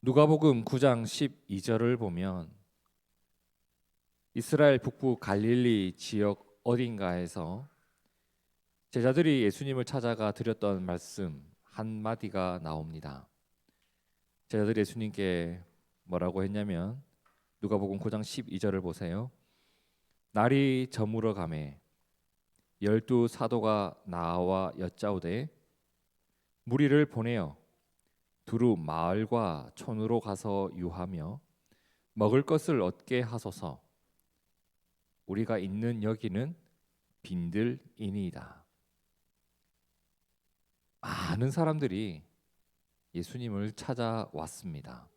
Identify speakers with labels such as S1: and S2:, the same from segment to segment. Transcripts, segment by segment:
S1: 누가복음 9장 12절을 보면 이스라엘 북부 갈릴리 지역 어딘가에서 제자들이 예수님을 찾아가 드렸던 말씀 한마디가 나옵니다. 제자들이 예수님께 뭐라고 했냐면 누가복음 9장 12절을 보세요. 날이 저물어 가매 12 사도가 나와 여짜오되 무리를 보내어 두루 마을과 촌으로 가서 유하며 먹을 것을 얻게 하소서. 우리가 있는 여기는 빈들이니이다. 많은 사람들이 예수님을 찾아왔습니다.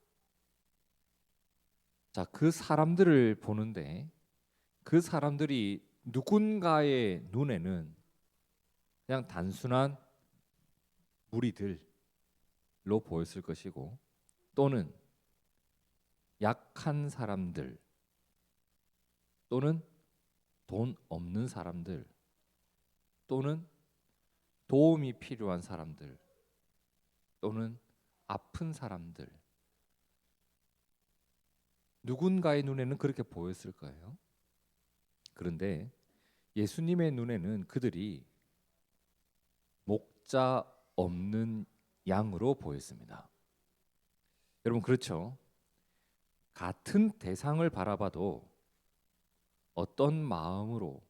S1: 자, 그 사람들을 보는데 그 사람들이 누군가의 눈에는 그냥 단순한 무리들로 보였을 것이고 또는 약한 사람들 또는 돈 없는 사람들 또는 도움이 필요한 사람들 또는 아픈 사람들 누군가의 눈에는 그렇게 보였을 거예요. 그런데 예수님의 눈에는 그들이 목자 없는 양으로 보였습니다. 여러분 그렇죠? 같은 대상을 바라봐도 어떤 마음으로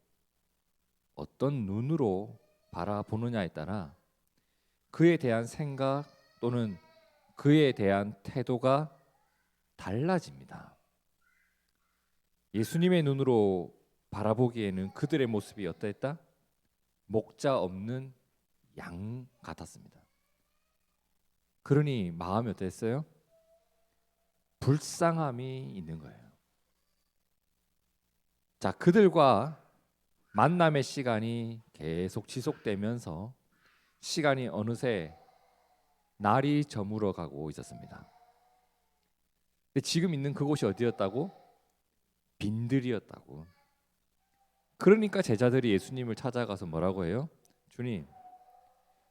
S1: 어떤 눈으로 바라보느냐에 따라 그에 대한 생각 또는 그에 대한 태도가 달라집니다. 예수님의 눈으로 바라보기에는 그들의 모습이 어떠했다? 목자 없는 양 같았습니다. 그러니 마음이 어땠어요? 불쌍함이 있는 거예요. 자, 그들과 만남의 시간이 계속 지속되면서 시간이 어느새 날이 저물어 가고 있었습니다. 근데 지금 있는 그곳이 어디였다고? 빈들이었다고. 그러니까 제자들이 예수님을 찾아가서 뭐라고 해요? 주님,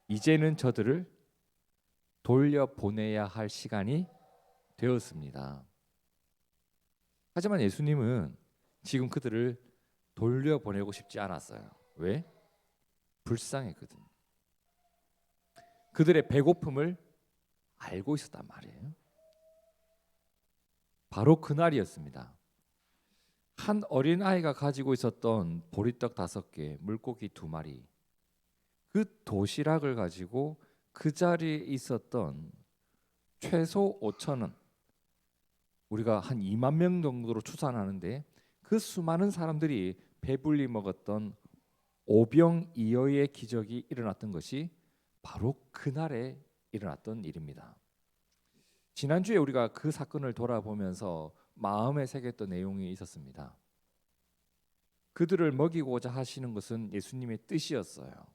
S1: 이제는 저들을 돌려보내야 할 시간이 되었습니다. 하지만 예수님은 지금 그들을 돌려보내고 싶지 않았어요. 왜? 불쌍했거든. 그들의 배고픔을 알고 있었단 말이에요. 바로 그날이었습니다. 한 어린아이가 가지고 있었던 보리떡 5개, 물고기 2마리, 그 도시락을 가지고 그 자리에 있었던 최소 5,000원, 우리가 한 2만 명 정도로 추산하는데 그 수많은 사람들이 배불리 먹었던 오병이어의 기적이 일어났던 것이 바로 그날에 일어났던 일입니다. 지난주에 우리가 그 사건을 돌아보면서 마음에 새겼던 내용이 있었습니다. 그들을 먹이고자 하시는 것은 예수님의 뜻이었어요.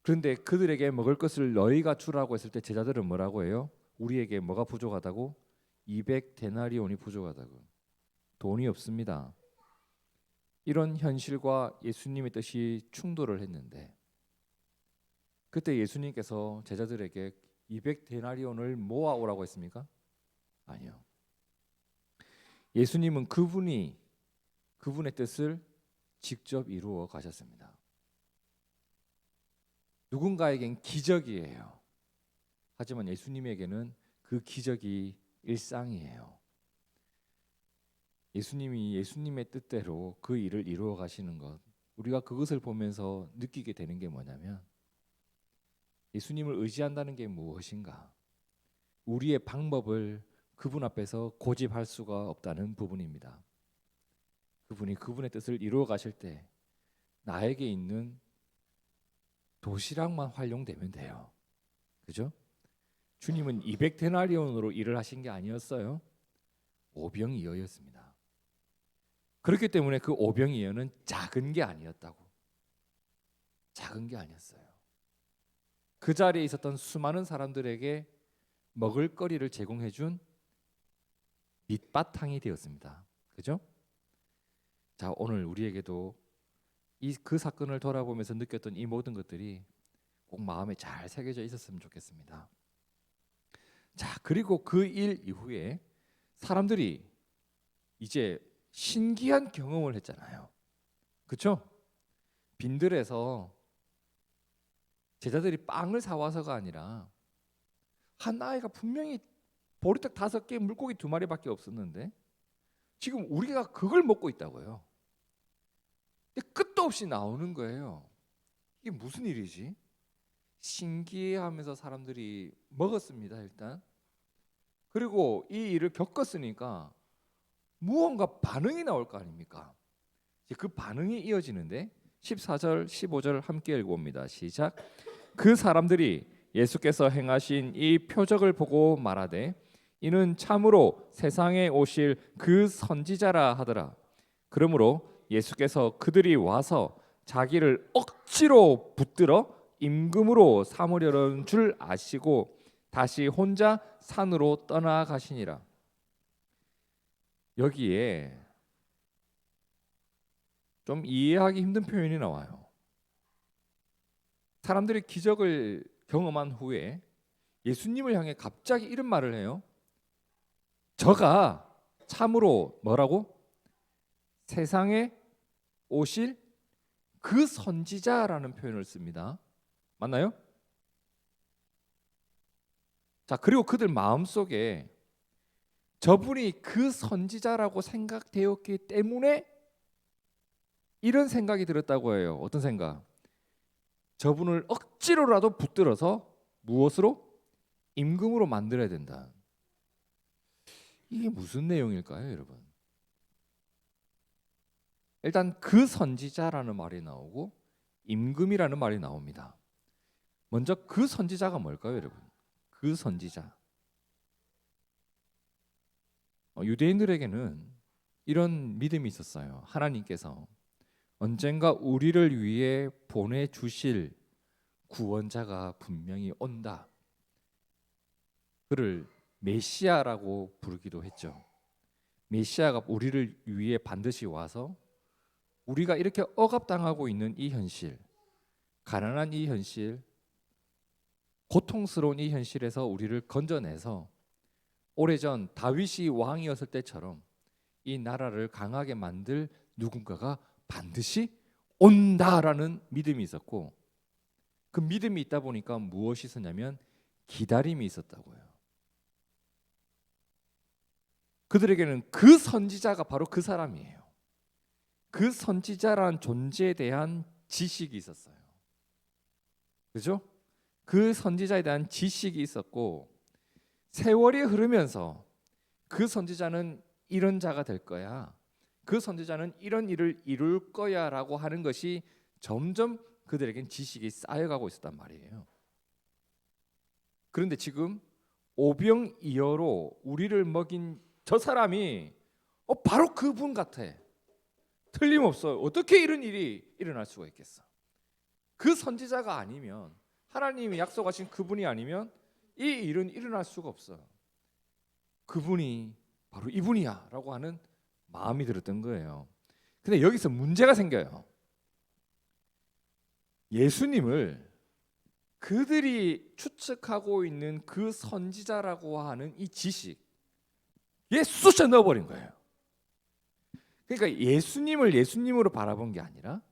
S1: 그런데 그들에게 먹을 것을 너희가 주라고 했을 때 제자들은 뭐라고 해요? 우리에게 뭐가 부족하다고? 200데나리온이 부족하다고. 돈이 없습니다. 이런 현실과 예수님의 뜻이 충돌을 했는데 그때 예수님께서 제자들에게 200데나리온을 모아오라고 했습니까? 아니요. 예수님은 그분의 뜻을 직접 이루어 가셨습니다. 누군가에겐 기적이에요. 하지만 예수님에게는 그 기적이 일상이에요. 예수님이 예수님의 뜻대로 그 일을 이루어 가시는 것, 우리가 그것을 보면서 느끼게 되는 게 뭐냐면 예수님을 의지한다는 게 무엇인가? 우리의 방법을 그분 앞에서 고집할 수가 없다는 부분입니다. 그분이 그분의 뜻을 이루어 가실 때 나에게 있는 도시락만 활용되면 돼요. 그죠? 주님은 200데나리온으로 일을 하신 게 아니었어요. 오병이어였습니다. 그렇기 때문에 그 오병이어는 작은 게 아니었다고. 작은 게 아니었어요. 그 자리에 있었던 수많은 사람들에게 먹을거리를 제공해 준 밑바탕이 되었습니다. 그죠? 자, 오늘 우리에게도 그 사건을 돌아보면서 느꼈던 이 모든 것들이 꼭 마음에 잘 새겨져 있었으면 좋겠습니다. 자, 그리고 그 일 이후에 사람들이 이제 신기한 경험을 했잖아요. 그렇죠? 빈들에서 제자들이 빵을 사와서가 아니라 한 아이가 분명히 보리떡 5개, 물고기 2마리밖에 없었는데 지금 우리가 그걸 먹고 있다고요. 근데 끝도 없이 나오는 거예요. 이게 무슨 일이지? 신기해하면서 사람들이 먹었습니다. 일단. 그리고 이 일을 겪었으니까 무언가 반응이 나올 거 아닙니까? 이제 그 반응이 이어지는데 14절, 15절 함께 읽어봅니다. 시작. 그 사람들이 예수께서 행하신 이 표적을 보고 말하되 이는 참으로 세상에 오실 그 선지자라 하더라. 그러므로 예수께서 그들이 와서 자기를 억지로 붙들어 임금으로 삼으려는 줄 아시고 다시 혼자 산으로 떠나가시니라. 여기에 좀 이해하기 힘든 표현이 나와요. 사람들이 기적을 경험한 후에 예수님을 향해 갑자기 이런 말을 해요. 저가 참으로 뭐라고? 세상에 오실 그 선지자라는 표현을 씁니다. 맞나요? 자, 그리고 그들 마음속에 저분이 그 선지자라고 생각되었기 때문에 이런 생각이 들었다고 해요. 어떤 생각? 저분을 억지로라도 붙들어서 무엇으로? 임금으로 만들어야 된다. 이게 무슨 내용일까요, 여러분? 일단 그 선지자라는 말이 나오고 임금이라는 말이 나옵니다. 먼저 그 선지자가 뭘까요, 여러분? 그 선지자. 유대인들에게는 이런 믿음이 있었어요. 하나님께서 언젠가 우리를 위해 보내주실 구원자가 분명히 온다. 그를 메시아라고 부르기도 했죠. 메시아가 우리를 위해 반드시 와서 우리가 이렇게 억압당하고 있는 이 현실, 가난한 이 현실, 고통스러운 이 현실에서 우리를 건져내서 오래전 다윗이 왕이었을 때처럼 이 나라를 강하게 만들 누군가가 반드시 온다라는 믿음이 있었고, 그 믿음이 있다 보니까 무엇이 있었냐면 기다림이 있었다고요. 그들에게는 그 선지자가 바로 그 사람이에요. 그 선지자라는 존재에 대한 지식이 있었어요. 그죠? 그 선지자에 대한 지식이 있었고, 세월이 흐르면서 그 선지자는 이런 자가 될 거야, 그 선지자는 이런 일을 이룰 거야 라고 하는 것이 점점 그들에겐 지식이 쌓여가고 있었단 말이에요. 그런데 지금 오병이어로 우리를 먹인 저 사람이 바로 그분 같아. 틀림없어요. 어떻게 이런 일이 일어날 수가 있겠어? 그 선지자가 아니면, 하나님이 약속하신 그분이 아니면 이 일은 일어날 수가 없어. 그분이 바로 이분이야 라고 하는 마음이 들었던 거예요. 근데 여기서 문제가 생겨요. 예수님을 그들이 추측하고 있는 그 선지자라고 하는 이 지식에 쑤셔 넣어버린 거예요. 그러니까 예수님을 예수님으로 바라본 게 아니라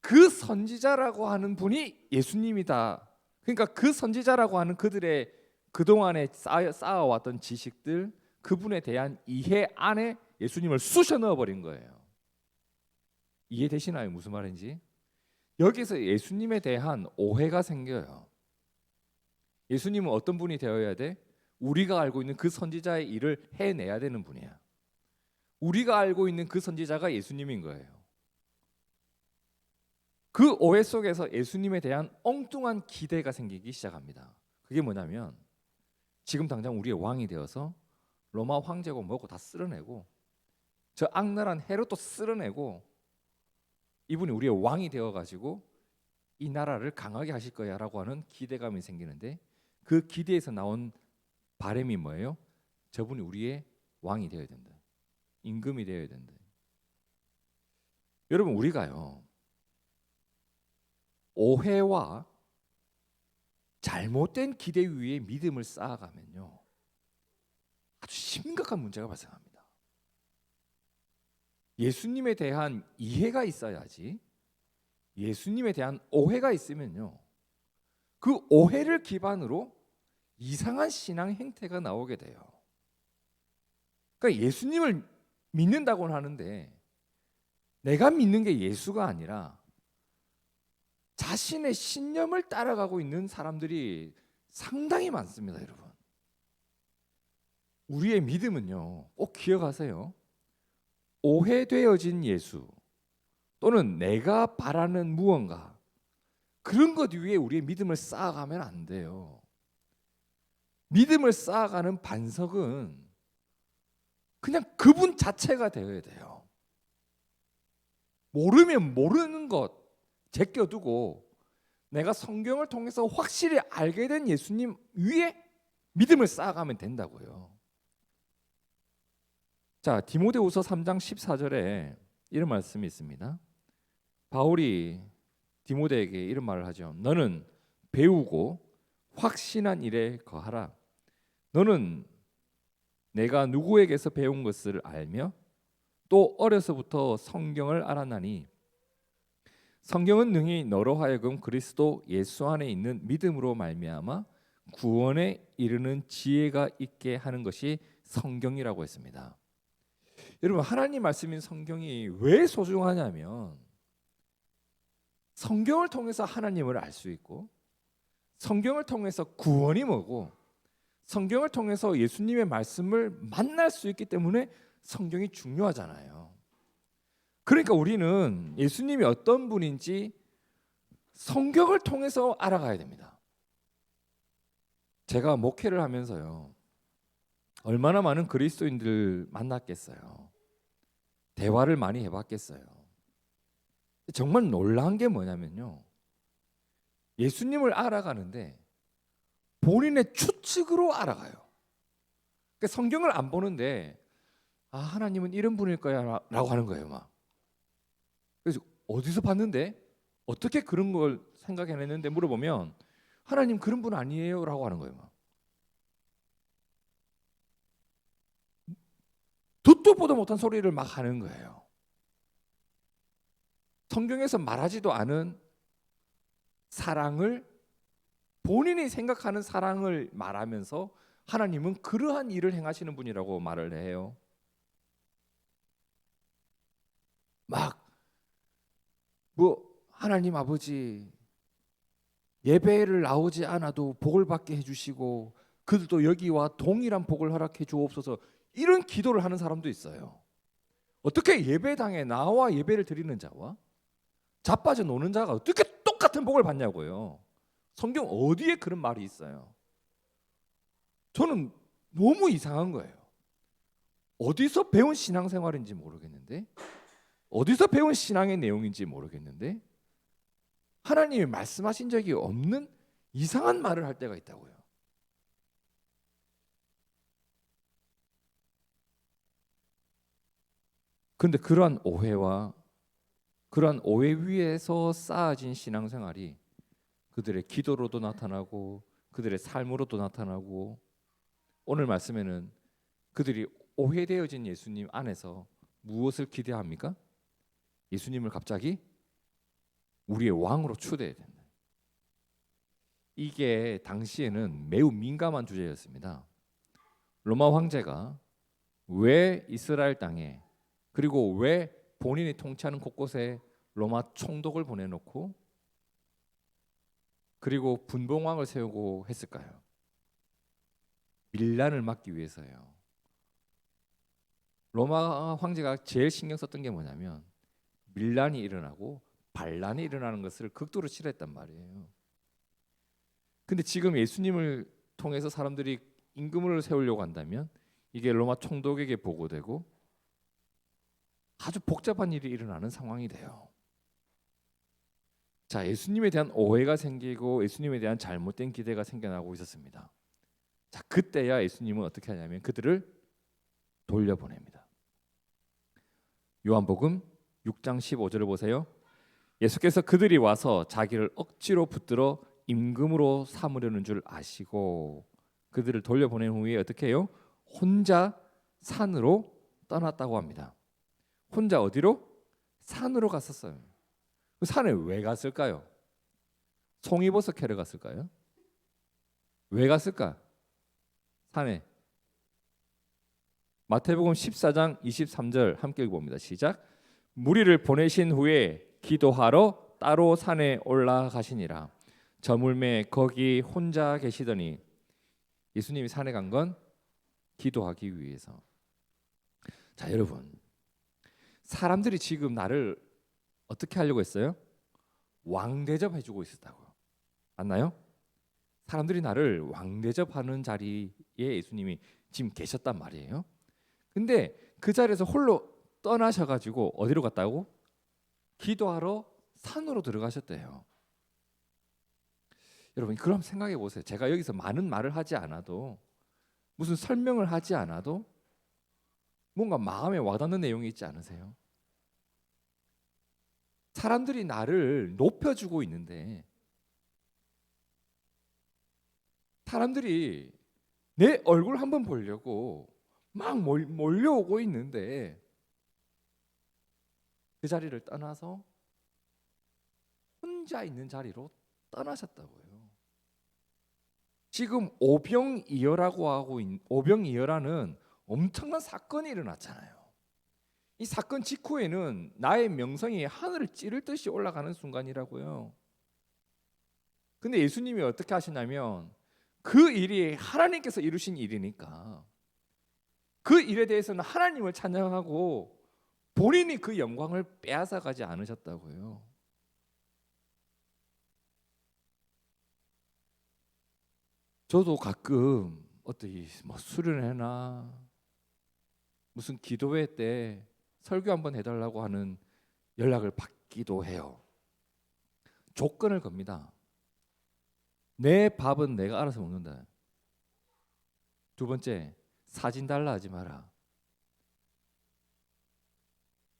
S1: 그 선지자라고 하는 분이 예수님이다. 그러니까 그 선지자라고 하는 그들의 그동안에 쌓아왔던 지식들, 그분에 대한 이해 안에 예수님을 쑤셔 넣어버린 거예요. 이해되시나요? 무슨 말인지? 여기서 예수님에 대한 오해가 생겨요. 예수님은 어떤 분이 되어야 돼? 우리가 알고 있는 그 선지자의 일을 해내야 되는 분이야. 우리가 알고 있는 그 선지자가 예수님인 거예요. 그 오해 속에서 예수님에 대한 엉뚱한 기대가 생기기 시작합니다. 그게 뭐냐면 지금 당장 우리의 왕이 되어서 로마 황제고 뭐고 다 쓸어내고 저 악랄한 헤롯도 쓸어내고 이분이 우리의 왕이 되어가지고 이 나라를 강하게 하실 거야 라고 하는 기대감이 생기는데, 그 기대에서 나온 바람이 뭐예요? 저분이 우리의 왕이 되어야 된다. 임금이 되어야 된다. 여러분, 우리가요 오해와 잘못된 기대 위에 믿음을 쌓아가면요, 아주 심각한 문제가 발생합니다. 예수님에 대한 이해가 있어야지, 예수님에 대한 오해가 있으면요, 그 오해를 기반으로 이상한 신앙 행태가 나오게 돼요. 그러니까 예수님을 믿는다고는 하는데 내가 믿는 게 예수가 아니라 자신의 신념을 따라가고 있는 사람들이 상당히 많습니다, 여러분. 우리의 믿음은요, 꼭 기억하세요. 오해되어진 예수 또는 내가 바라는 무언가, 그런 것 위에 우리의 믿음을 쌓아가면 안 돼요. 믿음을 쌓아가는 반석은 그냥 그분 자체가 되어야 돼요. 모르면 모르는 것 제껴두고 내가 성경을 통해서 확실히 알게 된 예수님 위에 믿음을 쌓아가면 된다고요. 자, 디모데후서 3장 14절에 이런 말씀이 있습니다. 바울이 디모데에게 이런 말을 하죠. 너는 배우고 확신한 일에 거하라. 너는 내가 누구에게서 배운 것을 알며 또 어려서부터 성경을 알았나니 성경은 능히 너로 하여금 그리스도 예수 안에 있는 믿음으로 말미암아 구원에 이르는 지혜가 있게 하는 것이 성경이라고 했습니다. 여러분, 하나님 말씀인 성경이 왜 소중하냐면 성경을 통해서 하나님을 알 수 있고, 성경을 통해서 구원이 뭐고, 성경을 통해서 예수님의 말씀을 만날 수 있기 때문에 성경이 중요하잖아요. 그러니까 우리는 예수님이 어떤 분인지 성경을 통해서 알아가야 됩니다. 제가 목회를 하면서요, 얼마나 많은 그리스도인들 만났겠어요. 대화를 많이 해봤겠어요. 정말 놀라운 게 뭐냐면요, 예수님을 알아가는데 본인의 추측으로 알아가요. 그러니까 성경을 안 보는데 하나님은 이런 분일 거야 라고 하는 거예요. 막. 그래서 어디서 봤는데 어떻게 그런 걸 생각해냈는데 물어보면 하나님 그런 분 아니에요 라고 하는 거예요. 막. 듣도 보도 못한 소리를 막 하는 거예요. 성경에서 말하지도 않은 사랑을, 본인이 생각하는 사랑을 말하면서 하나님은 그러한 일을 행하시는 분이라고 말을 해요. 막 하나님 아버지 예배를 나오지 않아도 복을 받게 해주시고 그들도 여기와 동일한 복을 허락해 주옵소서, 이런 기도를 하는 사람도 있어요. 어떻게 예배당에 나와 예배를 드리는 자와 자빠져 노는 자가 어떻게 똑같은 복을 받냐고요. 성경 어디에 그런 말이 있어요? 저는 너무 이상한 거예요. 어디서 배운 신앙생활인지 모르겠는데, 어디서 배운 신앙의 내용인지 모르겠는데 하나님이 말씀하신 적이 없는 이상한 말을 할 때가 있다고요. 그런데 그러한 오해와 그러한 오해 위에서 쌓아진 신앙생활이 그들의 기도로도 나타나고 그들의 삶으로도 나타나고, 오늘 말씀에는 그들이 오해되어진 예수님 안에서 무엇을 기대합니까? 예수님을 갑자기 우리의 왕으로 추대해야 된다. 이게 당시에는 매우 민감한 주제였습니다. 로마 황제가 왜 이스라엘 땅에, 그리고 왜 본인이 통치하는 곳곳에 로마 총독을 보내놓고 그리고 분봉왕을 세우고 했을까요? 밀란을 막기 위해서요. 로마 황제가 제일 신경 썼던 게 뭐냐면 밀란이 일어나고 반란이 일어나는 것을 극도로 싫어했단 말이에요. 근데 지금 예수님을 통해서 사람들이 임금을 세우려고 한다면 이게 로마 총독에게 보고되고 아주 복잡한 일이 일어나는 상황이 돼요. 자, 예수님에 대한 오해가 생기고 예수님에 대한 잘못된 기대가 생겨나고 있었습니다. 자, 그때야 예수님은 어떻게 하냐면 그들을 돌려보냅니다. 요한복음 6장 15절을 보세요. 예수께서 그들이 와서 자기를 억지로 붙들어 임금으로 삼으려는 줄 아시고 그들을 돌려보낸 후에 어떻게 해요? 혼자 산으로 떠났다고 합니다. 혼자 어디로? 산으로 갔었어요. 그 산에 왜 갔을까요? 송이버섯 캐러 갔을까요? 왜 갔을까? 산에. 마태복음 14장 23절 함께 읽어봅니다. 시작. 무리를 보내신 후에 기도하러 따로 산에 올라가시니라. 저물매 거기 혼자 계시더니 예수님이 산에 간 건 기도하기 위해서. 자, 여러분, 사람들이 지금 나를 어떻게 하려고 했어요? 왕대접해주고 있었다고요. 맞나요? 사람들이 나를 왕대접하는 자리에 예수님이 지금 계셨단 말이에요. 근데 그 자리에서 홀로 떠나셔가지고 어디로 갔다고? 기도하러 산으로 들어가셨대요. 여러분, 그럼 생각해 보세요. 제가 여기서 많은 말을 하지 않아도, 무슨 설명을 하지 않아도 뭔가 마음에 와닿는 내용이 있지 않으세요? 사람들이 나를 높여주고 있는데, 사람들이 내 얼굴 한번 보려고 막 몰려오고 있는데 그 자리를 떠나서 혼자 있는 자리로 떠나셨다고요. 지금 오병이어라고 하고 오병이어라는 엄청난 사건이 일어났잖아요. 이 사건 직후에는 나의 명성이 하늘을 찌를 듯이 올라가는 순간이라고요. 근데 예수님이 어떻게 하시냐면 그 일이 하나님께서 이루신 일이니까 그 일에 대해서는 하나님을 찬양하고 본인이 그 영광을 빼앗아 가지 않으셨다고요. 저도 가끔 어떻게 뭐 수련회나 무슨 기도회 때 설교 한번 해달라고 하는 연락을 받기도 해요. 조건을 겁니다. 내 밥은 내가 알아서 먹는다. 두 번째, 사진 달라 하지 마라.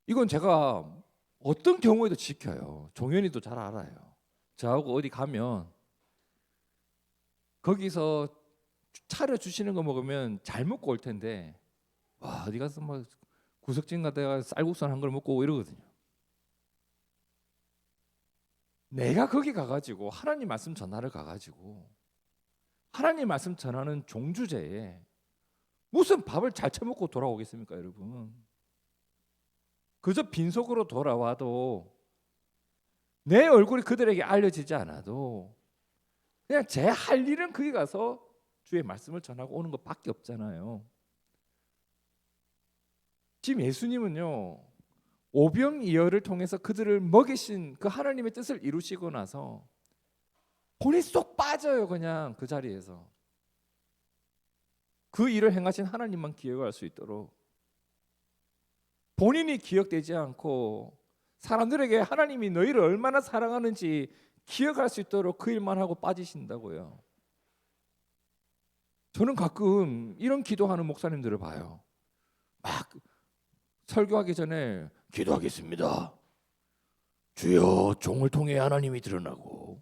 S1: 이건 제가 어떤 경우에도 지켜요. 종현이도 잘 알아요. 저하고 어디 가면 거기서 차려주시는 거 먹으면 잘 먹고 올 텐데, 와, 어디 가서 막 구석진 가다가 쌀국수 한 걸 먹고 오고 이러거든요. 내가 거기 가가지고 하나님 말씀 전하러 가가지고 하나님 말씀 전하는 종주제에 무슨 밥을 잘 처먹고 돌아오겠습니까, 여러분? 그저 빈속으로 돌아와도 내 얼굴이 그들에게 알려지지 않아도 그냥 제 할 일은 거기 가서 주의 말씀을 전하고 오는 것밖에 없잖아요. 지금 예수님은요, 오병이어를 통해서 그들을 먹이신 그 하나님의 뜻을 이루시고 나서 본이 쏙 빠져요. 그냥 그 자리에서 그 일을 행하신 하나님만 기억할 수 있도록 본인이 기억되지 않고 사람들에게 하나님이 너희를 얼마나 사랑하는지 기억할 수 있도록 그 일만 하고 빠지신다고요. 저는 가끔 이런 기도하는 목사님들을 봐요. 막 설교하기 전에 기도하겠습니다. 주여, 종을 통해 하나님이 드러나고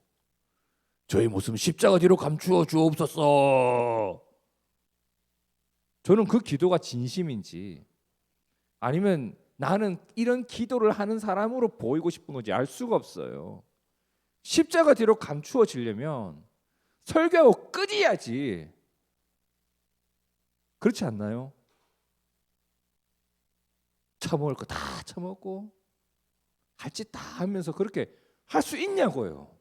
S1: 저의 모습 십자가 뒤로 감추어 주옵소서. 저는 그 기도가 진심인지 아니면 나는 이런 기도를 하는 사람으로 보이고 싶은 건지 알 수가 없어요. 십자가 뒤로 감추어지려면 설교하고 끊어야지. 그렇지 않나요? 처먹을 거 다 처먹고 할 짓 다 하면서 그렇게 할 수 있냐고요.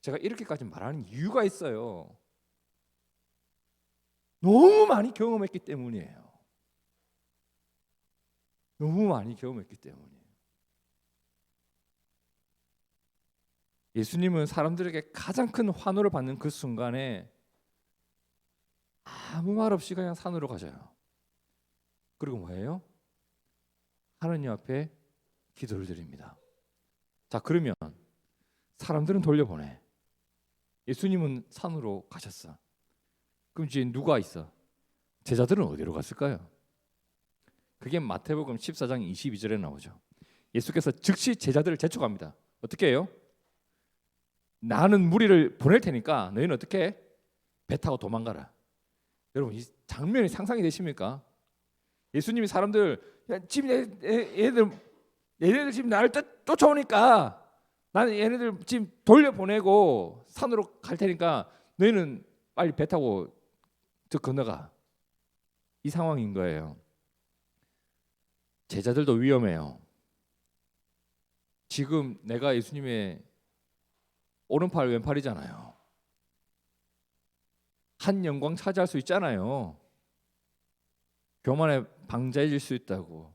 S1: 제가 이렇게까지 말하는 이유가 있어요. 너무 많이 경험했기 때문이에요. 너무 많이 경험했기 때문이에요. 예수님은 사람들에게 가장 큰 환호를 받는 그 순간에 아무 말 없이 그냥 산으로 가셔요. 그리고 뭐예요? 하나님 앞에 기도를 드립니다. 자, 그러면 사람들은 돌려보내. 예수님은 산으로 가셨어. 그럼 이제 누가 있어? 제자들은 어디로 갔을까요? 그게 마태복음 14장 22절에 나오죠. 예수께서 즉시 제자들을 재촉합니다. 어떻게 해요? 나는 무리를 보낼 테니까 너희는 어떻게 해? 배 타고 도망가라. 여러분 이 장면이 상상이 되십니까? 예수님이 사람들 야, 지금 얘네들 지금 나를 쫓아오니까 나는 얘네들 지금 돌려보내고 산으로 갈 테니까 너희는 빨리 배 타고 저 건너가. 이 상황인 거예요. 제자들도 위험해요. 지금 내가 예수님의 오른팔 왼팔이잖아요. 한 영광 차지할 수 있잖아요. 교만에 방자해질 수 있다고.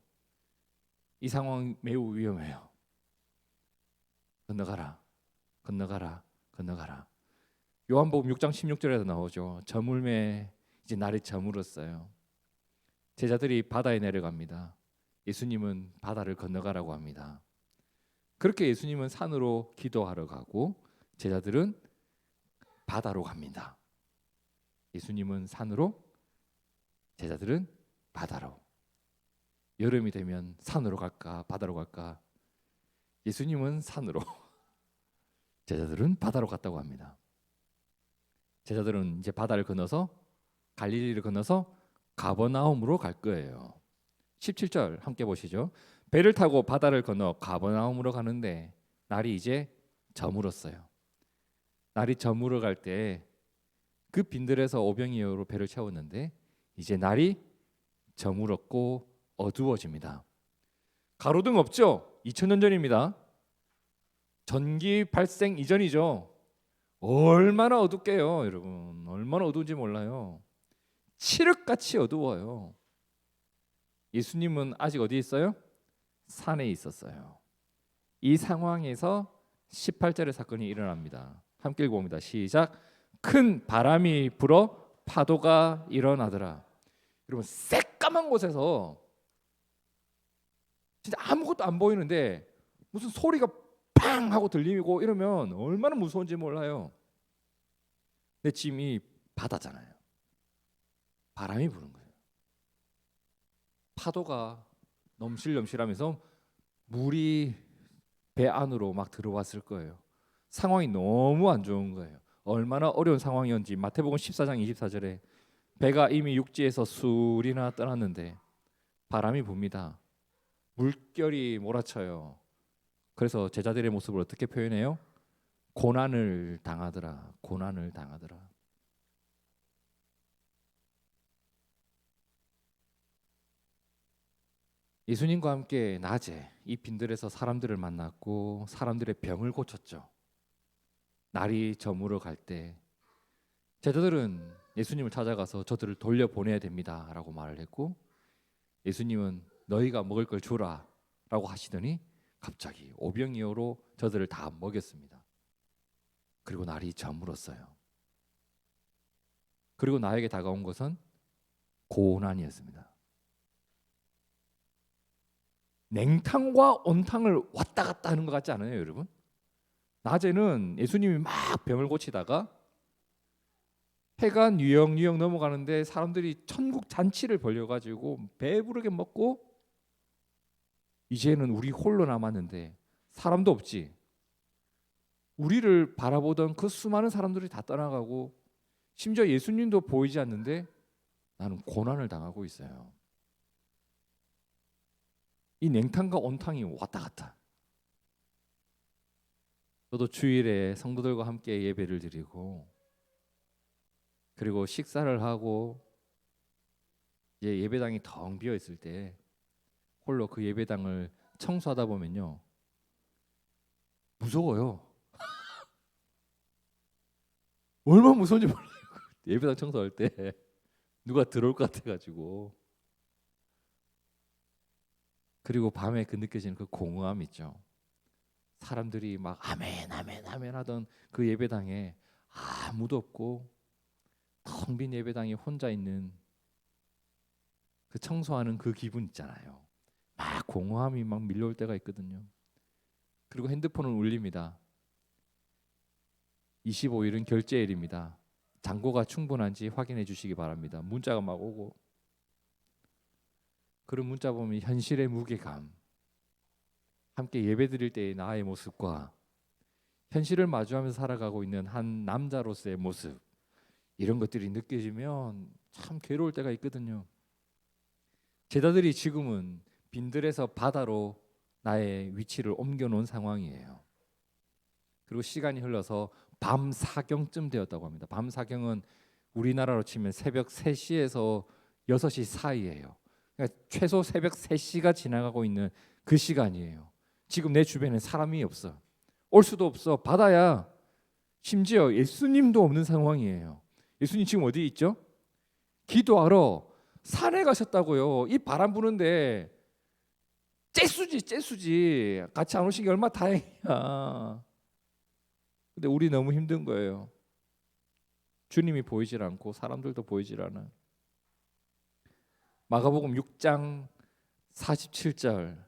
S1: 이 상황 매우 위험해요. 건너가라, 건너가라, 건너가라. 요한복음 6장 16절에도 나오죠. 저물매 이제 날이 저물었어요. 제자들이 바다에 내려갑니다. 예수님은 바다를 건너가라고 합니다. 그렇게 예수님은 산으로 기도하러 가고 제자들은 바다로 갑니다. 예수님은 산으로, 제자들은 바다로. 여름이 되면 산으로 갈까 바다로 갈까? 예수님은 산으로, 제자들은 바다로 갔다고 합니다. 제자들은 이제 바다를 건너서 갈릴리를 건너서 가버나움으로 갈 거예요. 17절 함께 보시죠. 배를 타고 바다를 건너 가버나움으로 가는데 날이 이제 저물었어요. 날이 저물어 갈 때 그 빈들에서 오병이어로 배를 채웠는데 이제 날이 저물었고 어두워집니다. 가로등 없죠? 2000년 전입니다. 전기 발생 이전이죠. 얼마나 어둡게요, 여러분. 얼마나 어두운지 몰라요. 칠흑같이 어두워요. 예수님은 아직 어디 있어요? 산에 있었어요. 이 상황에서 18절의 사건이 일어납니다. 함께 읽어봅니다. 시작. 큰 바람이 불어 파도가 일어나더라. 여러분 새까만 곳에서 진짜 아무것도 안 보이는데 무슨 소리가 팡 하고 들리고 이러면 얼마나 무서운지 몰라요. 근데 지금 이 바다잖아요. 바람이 부는 거예요. 파도가 넘실넘실하면서 물이 배 안으로 막 들어왔을 거예요. 상황이 너무 안 좋은 거예요. 얼마나 어려운 상황이었는지 마태복음 14장 24절에 배가 이미 육지에서 술이나 떠났는데 바람이 붑니다. 물결이 몰아쳐요. 그래서 제자들의 모습을 어떻게 표현해요? 고난을 당하더라. 고난을 당하더라. 예수님과 함께 낮에 이 빈들에서 사람들을 만났고 사람들의 병을 고쳤죠. 날이 저물어 갈 때 제자들은 예수님을 찾아가서 저들을 돌려보내야 됩니다 라고 말을 했고 예수님은 너희가 먹을 걸 주라 라고 하시더니 갑자기 오병이어로 저들을 다 먹였습니다. 그리고 날이 저물었어요. 그리고 나에게 다가온 것은 고난이었습니다. 냉탕과 온탕을 왔다 갔다 하는 것 같지 않아요, 여러분? 낮에는 예수님이 막 병을 고치다가 해가 뉴영뉴영 넘어가는데 사람들이 천국 잔치를 벌여가지고 배부르게 먹고 이제는 우리 홀로 남았는데 사람도 없지. 우리를 바라보던 그 수많은 사람들이 다 떠나가고 심지어 예수님도 보이지 않는데 나는 고난을 당하고 있어요. 이 냉탕과 온탕이 왔다 갔다. 저도 주일에 성도들과 함께 예배를 드리고 그리고 식사를 하고 이제 예배당이 텅 비어 있을 때 홀로 그 예배당을 청소하다 보면요 무서워요. 얼마나 무서운지 몰라요. 예배당 청소할 때 누가 들어올 것 같아가지고. 그리고 밤에 그 느껴지는 그 공허함 있죠. 사람들이 막 아멘 아멘 아멘 하던 그 예배당에 아무도 없고 텅 빈 예배당에 혼자 있는 그 청소하는 그 기분 있잖아요. 막 공허함이 막 밀려올 때가 있거든요. 그리고 핸드폰은 울립니다. 25일은 결제일입니다. 잔고가 충분한지 확인해 주시기 바랍니다. 문자가 막 오고 그런 문자 보면 현실의 무게감 함께 예배드릴 때의 나의 모습과 현실을 마주하면서 살아가고 있는 한 남자로서의 모습, 이런 것들이 느껴지면 참 괴로울 때가 있거든요. 제자들이 지금은 빈들에서 바다로 나의 위치를 옮겨놓은 상황이에요. 그리고 시간이 흘러서 밤 사경쯤 되었다고 합니다. 밤 사경은 우리나라로 치면 새벽 3시에서 6시 사이예요. 그러니까 최소 새벽 3시가 지나가고 있는 그 시간이에요. 지금 내 주변에 사람이 없어. 올 수도 없어. 바다야. 심지어 예수님도 없는 상황이에요. 예수님 지금 어디 있죠? 기도하러 산에 가셨다고요. 이 바람 부는데 째수지. 같이 안 오신 게 얼마나 다행이야. 근데 우리 너무 힘든 거예요. 주님이 보이질 않고 사람들도 보이질 않아. 마가복음 6장 47절,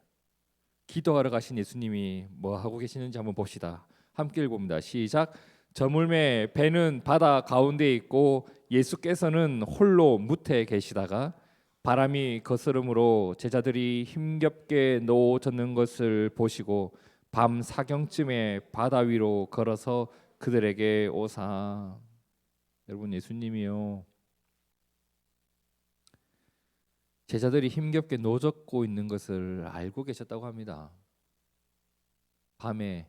S1: 기도하러 가신 예수님이 뭐 하고 계시는지 한번 봅시다. 함께 읽어봅니다. 시작. 저물매 배는 바다 가운데 있고 예수께서는 홀로 무태에 계시다가 바람이 거스름으로 제자들이 힘겹게 놓아졌는 것을 보시고 밤 사경쯤에 바다 위로 걸어서 그들에게 오사. 여러분, 예수님이요, 제자들이 힘겹게 노젓고 있는 것을 알고 계셨다고 합니다. 밤에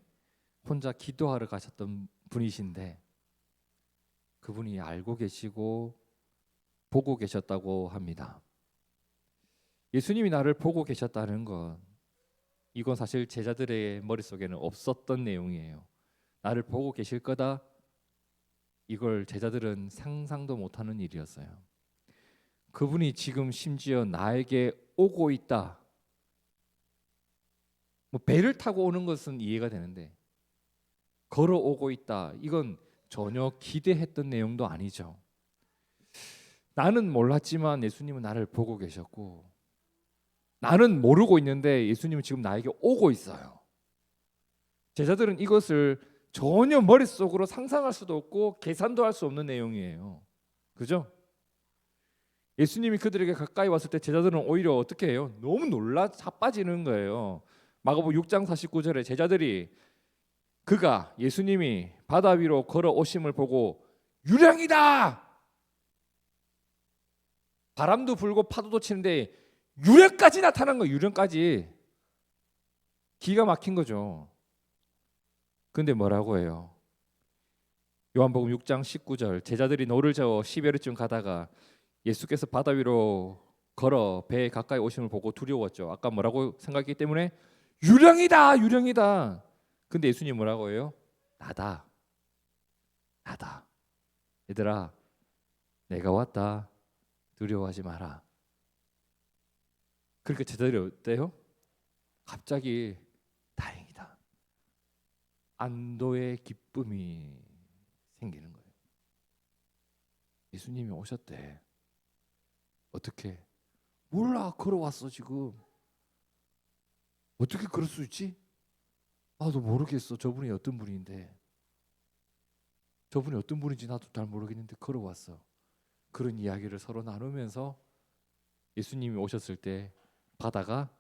S1: 혼자 기도하러 가셨던 분이신데 그분이 알고 계시고 보고 계셨다고 합니다. 예수님이 나를 보고 계셨다는 것, 이건 사실 제자들의 머릿속에는 없었던 내용이에요. 나를 보고 계실 거다, 이걸 제자들은 상상도 못하는 일이었어요. 그분이 지금 심지어 나에게 오고 있다. 뭐 배를 타고 오는 것은 이해가 되는데 걸어오고 있다, 이건 전혀 기대했던 내용도 아니죠. 나는 몰랐지만 예수님은 나를 보고 계셨고, 나는 모르고 있는데 예수님은 지금 나에게 오고 있어요. 제자들은 이것을 전혀 머릿속으로 상상할 수도 없고 계산도 할 수 없는 내용이에요. 그죠? 예수님이 그들에게 가까이 왔을 때 제자들은 오히려 어떻게 해요? 너무 놀라 자빠지는 거예요. 마가복음 6장 49절에 제자들이 그가, 예수님이 바다 위로 걸어오심을 보고 유령이다! 바람도 불고 파도도 치는데 유령까지 나타난 거예요. 유령까지. 기가 막힌 거죠. 근데 뭐라고 해요? 요한복음 6장 19절, 제자들이 노를 저어 10여리쯤 가다가 예수께서 바다 위로 걸어 배에 가까이 오심을 보고 두려웠죠. 아까 뭐라고 생각했기 때문에 유령이다, 유령이다. 근데 예수님 뭐라고 해요? 나다, 나다. 얘들아, 내가 왔다. 두려워하지 마라. 그러니까 제자들이 어때요? 갑자기 다행이다, 안도의 기쁨이 생기는 거예요. 예수님이 오셨대. 어떻게? 몰라, 걸어왔어 지금. 어떻게 그럴 수 있지? 나도 모르겠어. 저분이 어떤 분인데, 저분이 어떤 분인지 나도 잘 모르겠는데 걸어왔어. 그런 이야기를 서로 나누면서 예수님이 오셨을 때 바다가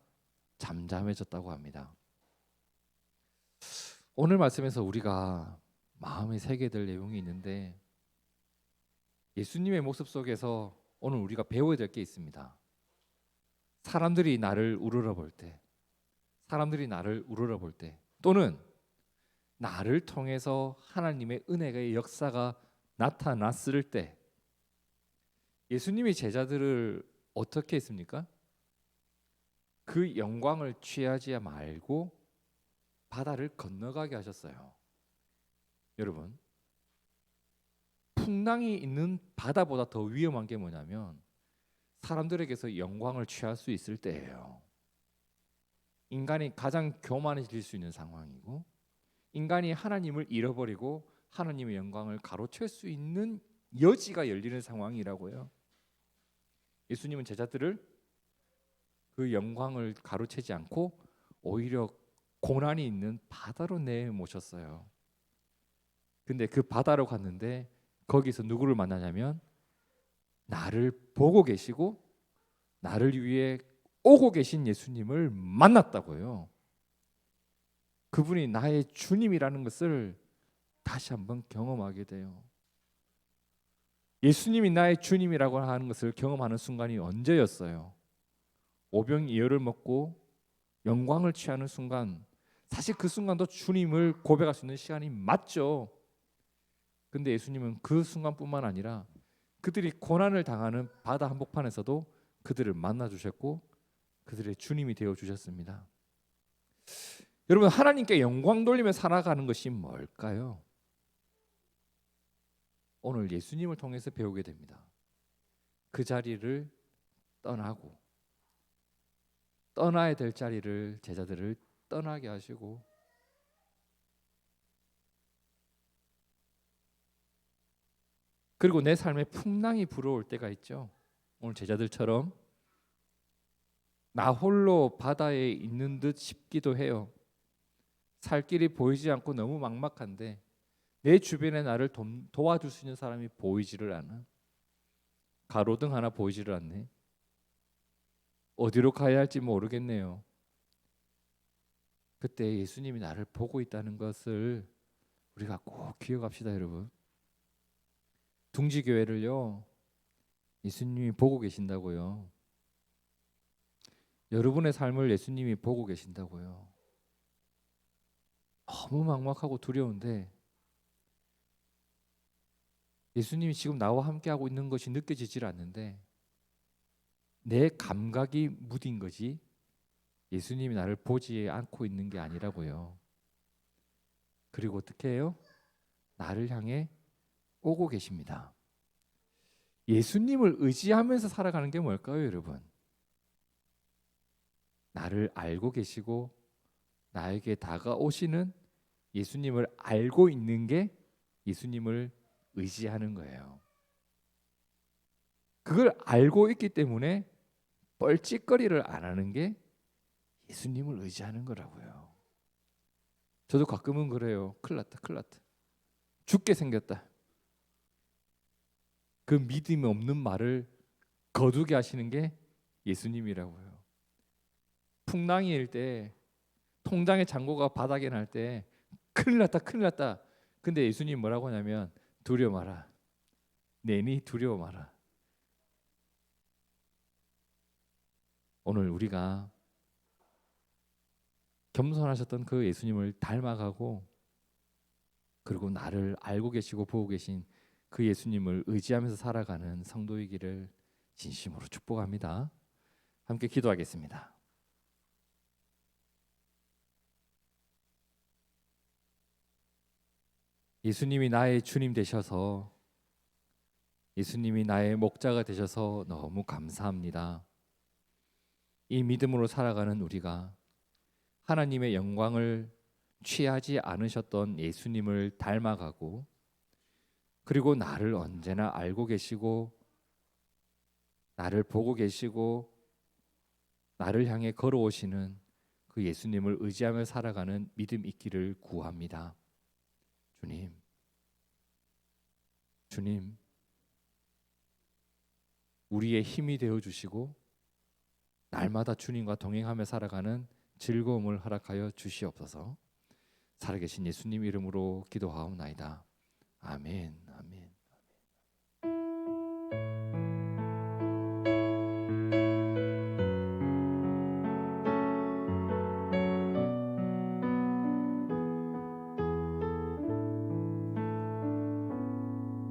S1: 잠잠해졌다고 합니다. 오늘 말씀에서 우리가 마음에 새게 될 내용이 있는데, 예수님의 모습 속에서 오늘 우리가 배워야 될 게 있습니다. 사람들이 나를 우러러 볼 때, 사람들이 나를 우러러 볼 때, 또는 나를 통해서 하나님의 은혜의 역사가 나타났을 때, 예수님이 제자들을 어떻게 했습니까? 그 영광을 취하지 말고 바다를 건너가게 하셨어요. 여러분, 풍랑이 있는 바다보다 더 위험한 게 뭐냐면 사람들에게서 영광을 취할 수 있을 때예요. 인간이 가장 교만해질 수 있는 상황이고, 인간이 하나님을 잃어버리고 하나님의 영광을 가로챌 수 있는 여지가 열리는 상황이라고요. 예수님은 제자들을 그 영광을 가로채지 않고 오히려 고난이 있는 바다로 내모셨어요. 근데 그 바다로 갔는데 거기서 누구를 만나냐면 나를 보고 계시고 나를 위해 오고 계신 예수님을 만났다고요. 그분이 나의 주님이라는 것을 다시 한번 경험하게 돼요. 예수님이 나의 주님이라고 하는 것을 경험하는 순간이 언제였어요? 오병이어를 먹고 영광을 취하는 순간, 사실 그 순간도 주님을 고백할 수 있는 시간이 맞죠. 근데 예수님은 그 순간뿐만 아니라 그들이 고난을 당하는 바다 한복판에서도 그들을 만나 주셨고 그들의 주님이 되어 주셨습니다. 여러분, 하나님께 영광 돌리며 살아가는 것이 뭘까요? 오늘 예수님을 통해서 배우게 됩니다. 그 자리를 떠나고 떠나야 될 자리를 제자들을 떠나게 하시고 그리고 내 삶에 풍랑이 불어올 때가 있죠. 오늘 제자들처럼 나 홀로 바다에 있는 듯 싶기도 해요. 살 길이 보이지 않고 너무 막막한데 내 주변에 나를 도와줄 수 있는 사람이 보이지를 않아. 가로등 하나 보이지를 않네. 어디로 가야 할지 모르겠네요. 그때 예수님이 나를 보고 있다는 것을 우리가 꼭 기억합시다, 여러분. 둥지교회를요, 예수님이 보고 계신다고요. 여러분의 삶을 예수님이 보고 계신다고요. 너무 막막하고 두려운데 예수님이 지금 나와 함께하고 있는 것이 느껴지질 않는데 내 감각이 무딘 거지 예수님이 나를 보지 않고 있는 게 아니라고요. 그리고 어떻게 해요? 나를 향해 오고 계십니다. 예수님을 의지하면서 살아가는 게 뭘까요, 여러분? 나를 알고 계시고 나에게 다가오시는 예수님을 알고 있는 게 예수님을 의지하는 거예요. 그걸 알고 있기 때문에 뻘짓거리를 안 하는 게 예수님을 의지하는 거라고요. 저도 가끔은 그래요. 큰일 났다, 큰일 났다. 죽게 생겼다. 그 믿음이 없는 말을 거두게 하시는 게 예수님이라고요. 풍랑이 일 때, 통장의 잔고가 바닥에 날 때 큰일 났다, 큰일 났다. 근데 예수님 뭐라고 하냐면 두려워 마라. 내니 두려워 마라. 오늘 우리가 겸손하셨던 그 예수님을 닮아가고 그리고 나를 알고 계시고 보고 계신 그 예수님을 의지하면서 살아가는 성도이기를 진심으로 축복합니다. 함께 기도하겠습니다. 예수님이 나의 주님 되셔서 예수님이 나의 목자가 되셔서 너무 감사합니다. 이 믿음으로 살아가는 우리가 하나님의 영광을 취하지 않으셨던 예수님을 닮아가고 그리고 나를 언제나 알고 계시고 나를 보고 계시고 나를 향해 걸어오시는 그 예수님을 의지하며 살아가는 믿음 있기를 구합니다. 주님, 우리의 힘이 되어 주시고 날마다 주님과 동행하며 살아가는 즐거움을 허락하여 주시옵소서. 살아계신 예수님 이름으로 기도하옵나이다. 아멘.